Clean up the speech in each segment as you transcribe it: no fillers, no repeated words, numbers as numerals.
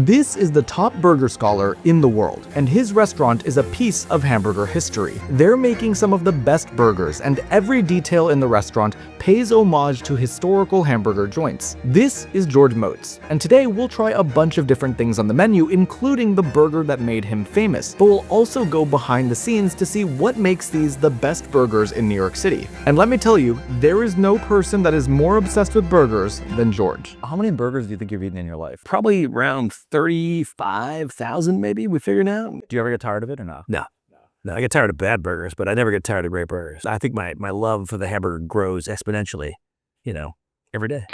This is the top burger scholar in the world, and his restaurant is a piece of hamburger history. They're making some of the best burgers, and every detail in the restaurant pays homage to historical hamburger joints. This is George Motz, and today we'll try a bunch of different things on the menu, including the burger that made him famous, but we'll also go behind the scenes to see what makes these the best burgers in New York City. And let me tell you, there is no person that is more obsessed with burgers than George. How many burgers do you think you've eaten in your life? Probably around 35,000 maybe, we figured out. Do you ever get tired of it or no? No, I get tired of bad burgers, but I never get tired of great burgers. I think my love for the hamburger grows exponentially, every day.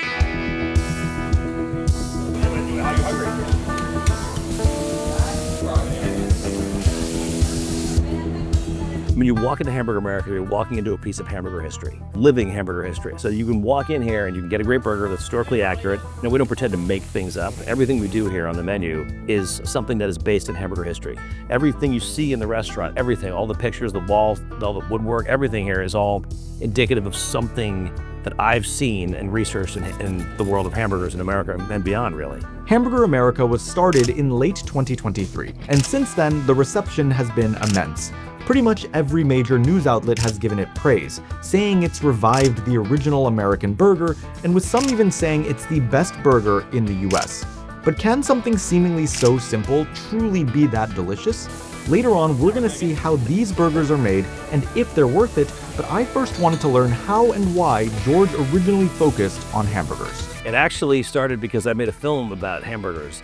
When you walk into Hamburger America, you're walking into a piece of hamburger history, living hamburger history. So you can walk in here and you can get a great burger that's historically accurate. We don't pretend to make things up. Everything we do here on the menu is something that is based in hamburger history. Everything you see in the restaurant, everything, all the pictures, the walls, all the woodwork, everything here is all indicative of something that I've seen and researched in the world of hamburgers in America and beyond, really. Hamburger America was started in late 2023, and since then, the reception has been immense. Pretty much every major news outlet has given it praise, saying it's revived the original American burger, and with some even saying it's the best burger in the US. But can something seemingly so simple truly be that delicious? Later on, we're gonna see how these burgers are made and if they're worth it, but I first wanted to learn how and why George originally focused on hamburgers. It actually started because I made a film about hamburgers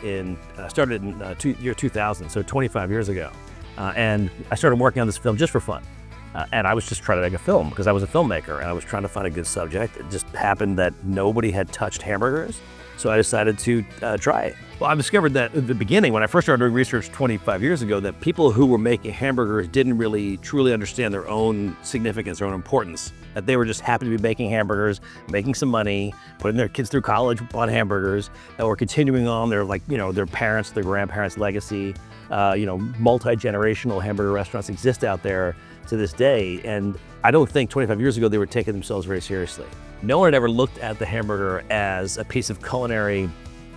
started in year 2000, so 25 years ago. And I started working on this film just for fun. And I was just trying to make a film because I was a filmmaker and I was trying to find a good subject. It just happened that nobody had touched hamburgers, so I decided to try it. Well, I discovered that at the beginning, when I first started doing research 25 years ago, that people who were making hamburgers didn't really truly understand their own significance, their own importance. That they were just happy to be making hamburgers, making some money, putting their kids through college on hamburgers, that were continuing on their parents, their grandparents' legacy. Multi-generational hamburger restaurants exist out there to this day, and I don't think 25 years ago they were taking themselves very seriously. No one had ever looked at the hamburger as a piece of culinary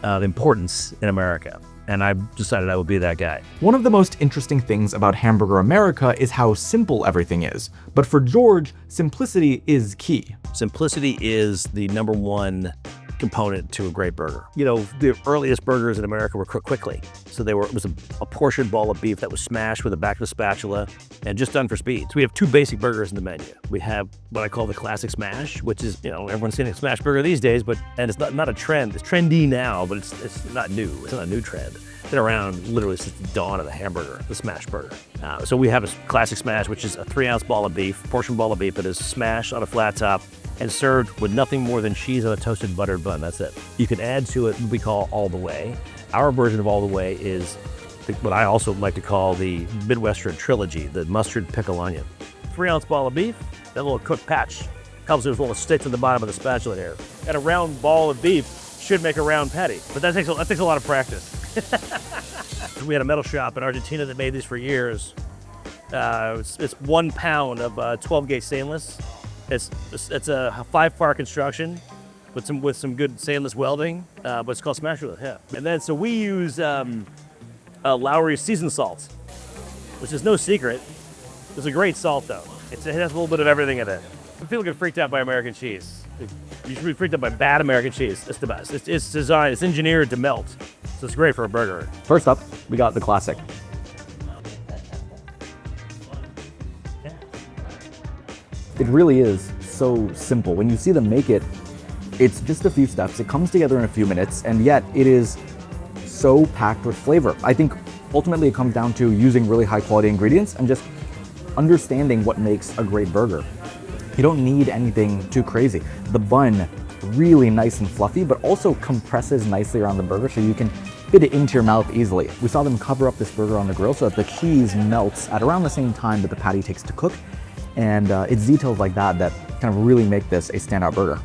importance in America, and I decided I would be that guy. One of the most interesting things about Hamburger America is how simple everything is, but for George, simplicity is key. Simplicity is the number one component to a great burger. The earliest burgers in America were cooked quickly. So it was a portioned ball of beef that was smashed with the back of a spatula and just done for speed. So we have two basic burgers in the menu. We have what I call the classic smash, which is, everyone's seen a Smashburger these days, and it's not a trend. It's trendy now, but it's not new. It's not a new trend. It's been around literally since the dawn of the hamburger, the Smashburger. So we have a classic smash, which is a 3-ounce ball of beef, portion ball of beef that is smashed on a flat top and served with nothing more than cheese on a toasted buttered bun. That's it. You can add to it what we call all the way. Our version of all the way is what I also like to call the Midwestern trilogy, the mustard pickle onion. 3-ounce ball of beef, that little cooked patch comes with little sticks at the bottom of the spatula here. And a round ball of beef should make a round patty, but that takes a lot of practice. We had a metal shop in Argentina that made these for years. It's 1 pound of 12-gauge stainless. It's a 5-part construction with some good stainless welding, but it's called Smashburger, yeah. And then so we use Lowry seasoned salt, which is no secret. It's a great salt though. It has a little bit of everything in it. People get freaked out by American cheese. You should be freaked out by bad American cheese. It's the best. It's designed, it's engineered to melt, so it's great for a burger. First up, we got the classic. It really is so simple. When you see them make it, it's just a few steps. It comes together in a few minutes, and yet it is so packed with flavor. I think ultimately it comes down to using really high quality ingredients and just understanding what makes a great burger. You don't need anything too crazy. The bun, really nice and fluffy, but also compresses nicely around the burger so you can fit it into your mouth easily. We saw them cover up this burger on the grill so that the cheese melts at around the same time that the patty takes to cook. And it's details like that that kind of really make this a standout burger.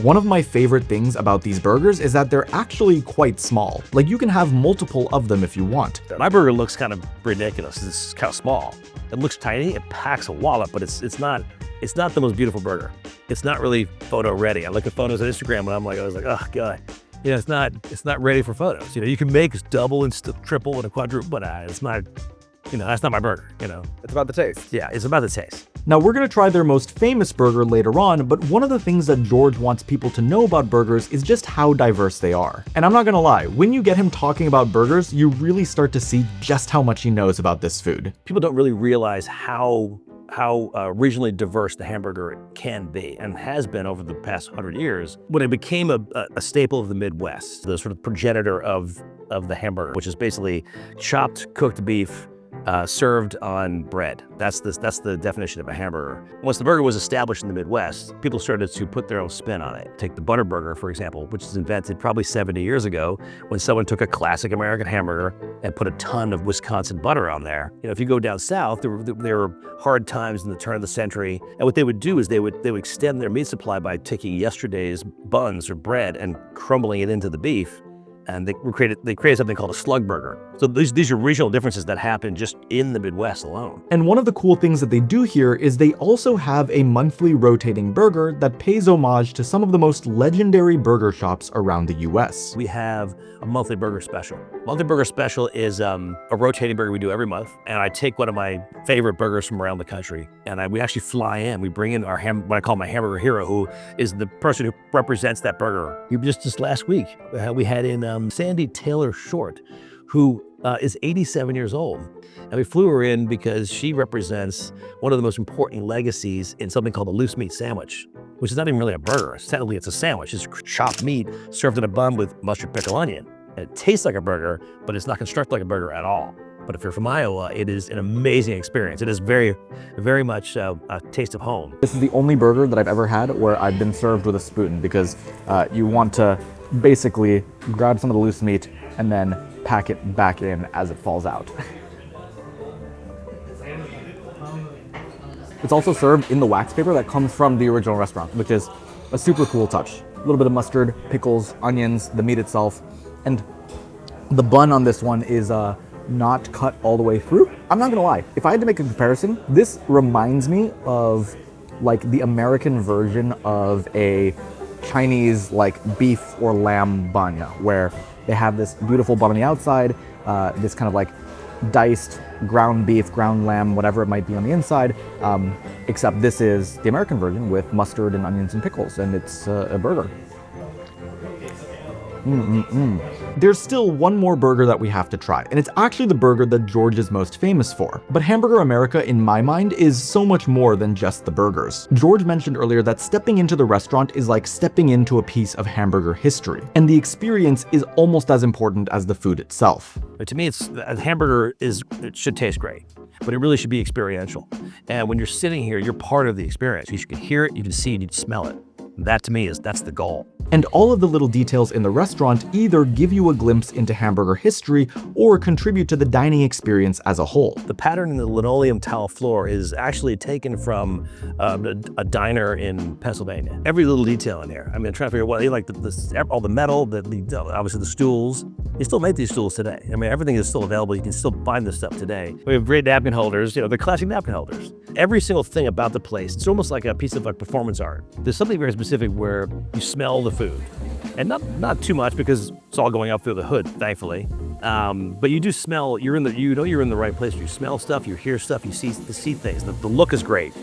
One of my favorite things about these burgers is that they're actually quite small. Like, you can have multiple of them if you want. My burger looks kind of ridiculous. It's kind of small. It looks tiny. It packs a wallop, but it's not the most beautiful burger. It's not really photo ready. I look at photos on Instagram and I was like, oh God. You know, it's not ready for photos. You know, you can make double and triple and a quadruple, but it's not, you know, that's not my burger, you know. It's about the taste. Yeah, it's about the taste. Now we're gonna try their most famous burger later on, but one of the things that George wants people to know about burgers is just how diverse they are. And I'm not gonna lie, when you get him talking about burgers, you really start to see just how much he knows about this food. People don't really realize how regionally diverse the hamburger can be and has been over the past 100 years. When it became a staple of the Midwest, the sort of progenitor of the hamburger, which is basically chopped cooked beef served on bread. That's the definition of a hamburger. Once the burger was established in the Midwest, people started to put their own spin on it. Take the butter burger, for example, which was invented probably 70 years ago when someone took a classic American hamburger and put a ton of Wisconsin butter on there. You know, if you go down south, there were hard times in the turn of the century, and what they would do is they would extend their meat supply by taking yesterday's buns or bread and crumbling it into the beef. And they created something called a slug burger. So these are regional differences that happen just in the Midwest alone. And one of the cool things that they do here is they also have a monthly rotating burger that pays homage to some of the most legendary burger shops around the US. We have a monthly burger special. Monthly burger special is a rotating burger we do every month. And I take one of my favorite burgers from around the country and we actually fly in. We bring in our what I call my hamburger hero, who is the person who represents that burger. Just this last week, we had in Sandy Taylor Short, who is 87 years old. And we flew her in because she represents one of the most important legacies in something called a loose meat sandwich, which is not even really a burger. Technically, it's a sandwich. It's chopped meat served in a bun with mustard, pickle, onion. And it tastes like a burger, but it's not constructed like a burger at all. But if you're from Iowa, it is an amazing experience. It is very, very much a taste of home. This is the only burger that I've ever had where I've been served with a spoon, because you want to basically grab some of the loose meat and then pack it back in as it falls out. It's also served in the wax paper that comes from the original restaurant, which is a super cool touch. A little bit of mustard, pickles, onions, the meat itself, and the bun on this one is not cut all the way through. I'm not gonna lie, if I had to make a comparison, this reminds me of like the American version of a Chinese like beef or lamb bun, where they have this beautiful bun on the outside, this kind of like diced ground beef, ground lamb, whatever it might be on the inside, except this is the American version with mustard and onions and pickles, and it's a burger. There's still one more burger that we have to try, and it's actually the burger that George is most famous for. But Hamburger America, in my mind, is so much more than just the burgers. George mentioned earlier that stepping into the restaurant is like stepping into a piece of hamburger history, and the experience is almost as important as the food itself. But to me, a hamburger it should taste great, but it really should be experiential. And when you're sitting here, you're part of the experience. You can hear it, you can see it, you can smell it. That to me that's the goal. And all of the little details in the restaurant either give you a glimpse into hamburger history or contribute to the dining experience as a whole. The pattern in the linoleum tile floor is actually taken from a diner in Pennsylvania. Every little detail in here. I mean, I'm trying to figure out what, like all the metal, obviously the stools. They still make these stools today. I mean, everything is still available. You can still find this stuff today. We have great napkin holders, the classic napkin holders. Every single thing about the place, it's almost like a piece of like performance art. There's something very specific where you smell the food, and not too much because it's all going up through the hood, thankfully. But you do smell. You're in the right place. You smell stuff, you hear stuff, you see things. The look is great.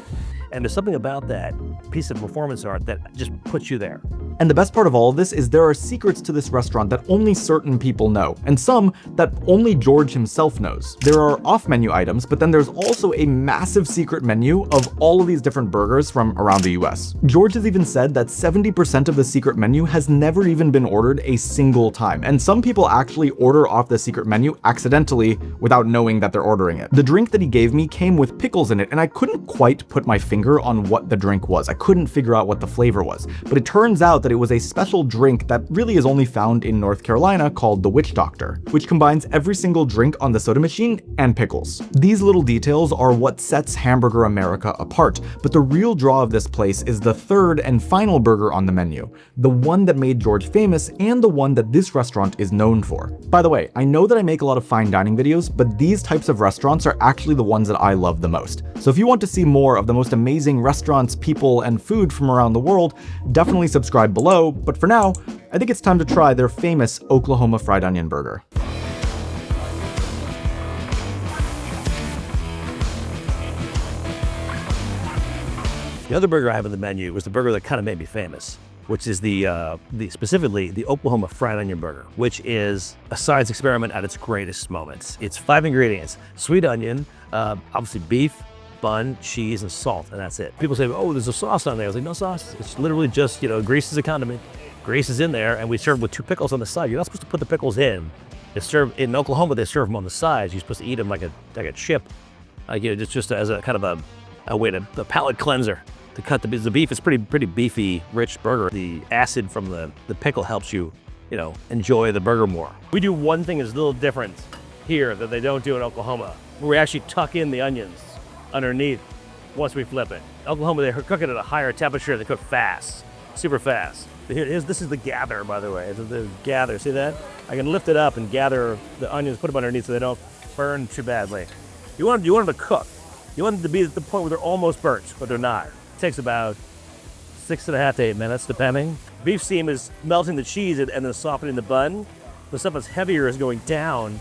And there's something about that piece of performance art that just puts you there. And the best part of all of this is there are secrets to this restaurant that only certain people know, and some that only George himself knows. There are off-menu items, but then there's also a massive secret menu of all of these different burgers from around the US. George has even said that 70% of the secret menu has never even been ordered a single time, and some people actually order off the secret menu accidentally without knowing that they're ordering it. The drink that he gave me came with pickles in it, and I couldn't quite put my finger on what the drink was. I couldn't figure out what the flavor was, but it turns out that it was a special drink that really is only found in North Carolina called the Witch Doctor, which combines every single drink on the soda machine and pickles. These little details are what sets Hamburger America apart, but the real draw of this place is the third and final burger on the menu, the one that made George famous and the one that this restaurant is known for. By the way, I know that I make a lot of fine dining videos, but these types of restaurants are actually the ones that I love the most. So if you want to see more of the most amazing restaurants, people, and food from around the world, definitely subscribe below. But for now, I think it's time to try their famous Oklahoma fried onion burger. The other burger I have on the menu was the burger that kind of made me famous, which is specifically the Oklahoma fried onion burger, which is a science experiment at its greatest moments. It's 5 ingredients: sweet onion, obviously beef, bun, cheese, and salt, and that's it. People say, oh, there's a sauce on there. I was like, no sauce. It's literally just, grease is a condiment. Grease is in there, and we serve with 2 pickles on the side. You're not supposed to put the pickles in. It's served in Oklahoma. They serve them on the sides. You're supposed to eat them like a chip, just as a kind of a way to a palate cleanser. To cut the beef is pretty beefy, rich burger. The acid from the pickle helps you, enjoy the burger more. We do one thing that's a little different here that they don't do in Oklahoma. We actually tuck in the onions underneath once we flip it. Oklahoma, they cook it at a higher temperature. They cook fast, super fast. This is the gather, by the way. The gather, see that? I can lift it up and gather the onions, put them underneath so they don't burn too badly. You want them to cook. You want them to be at the point where they're almost burnt, but they're not. It takes about 6.5 to 8 minutes, depending. Beef steam is melting the cheese and then softening the bun. The stuff that's heavier is going down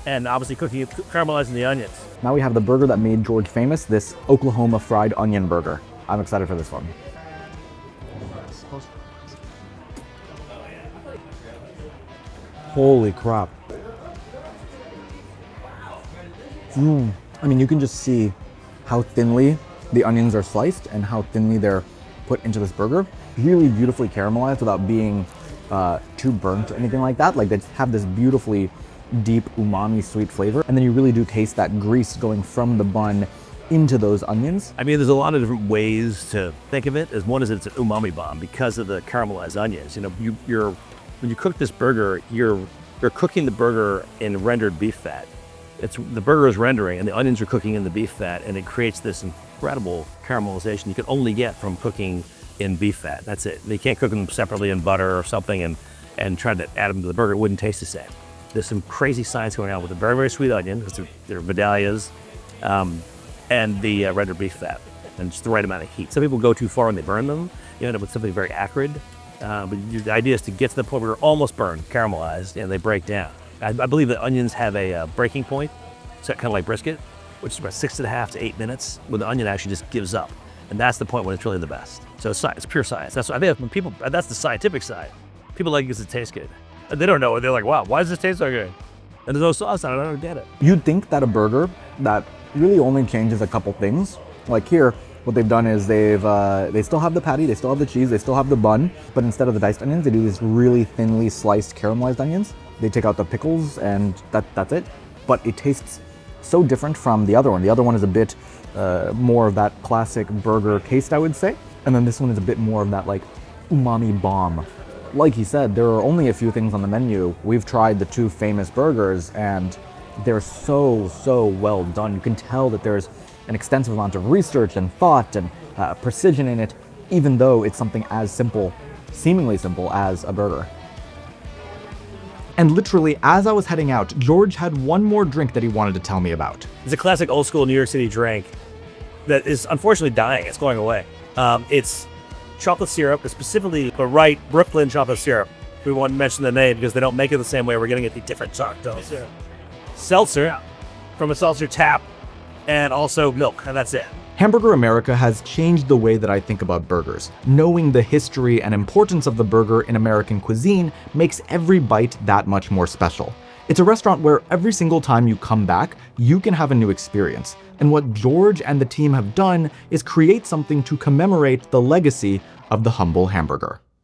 and obviously caramelizing the onions. Now we have the burger that made George famous, this Oklahoma fried onion burger. I'm excited for this one. Holy crap. I mean, you can just see how thinly the onions are sliced and how thinly they're put into this burger. Really beautifully caramelized without being too burnt or anything like that. Like, they have this beautifully deep umami sweet flavor. And then you really do taste that grease going from the bun into those onions. I mean, there's a lot of different ways to think of it. One is it's an umami bomb because of the caramelized onions. When you cook this burger, you're cooking the burger in rendered beef fat. The burger is rendering and the onions are cooking in the beef fat, and it creates this incredible caramelization you can only get from cooking in beef fat. That's it. You can't cook them separately in butter or something and try to add them to the burger. It wouldn't taste the same. There's some crazy science going on with the very, very sweet onion, because they're Vidalias, and the rendered beef fat, and just the right amount of heat. Some people go too far and they burn them. You end up with something very acrid. But the idea is to get to the point where they're almost burned, caramelized, and they break down. I believe that onions have a breaking point, so kind of like brisket, which is about 6.5 to 8 minutes, where the onion actually just gives up. And that's the point when it's really the best. So it's science, it's pure science. That's the scientific side. People like it because it tastes good. And they don't know it. They're like, wow, why does this taste so good? And there's no sauce on it. I don't get it. You'd think that a burger that really only changes a couple things, like here, what they've done is they still have the patty, they still have the cheese, they still have the bun, but instead of the diced onions, they do these really thinly sliced caramelized onions. They take out the pickles and that's it. But it tastes so different from the other one. The other one is a bit more of that classic burger taste, I would say. And then this one is a bit more of that like umami bomb. Like he said, there are only a few things on the menu. We've tried the 2 famous burgers and they're so well done. You can tell that there's an extensive amount of research and thought and precision in it, even though it's something as simple, seemingly simple, as a burger. And literally, as I was heading out, George had one more drink that he wanted to tell me about. It's a classic old school New York City drink that is unfortunately dying. It's going away. It's chocolate syrup, specifically the right Brooklyn chocolate syrup. We won't mention the name because they don't make it the same way. We're getting it the different chocolate syrup. Seltzer from a seltzer tap, and also milk, and that's it. Hamburger America has changed the way that I think about burgers. Knowing the history and importance of the burger in American cuisine makes every bite that much more special. It's a restaurant where every single time you come back, you can have a new experience. And what George and the team have done is create something to commemorate the legacy of the humble hamburger.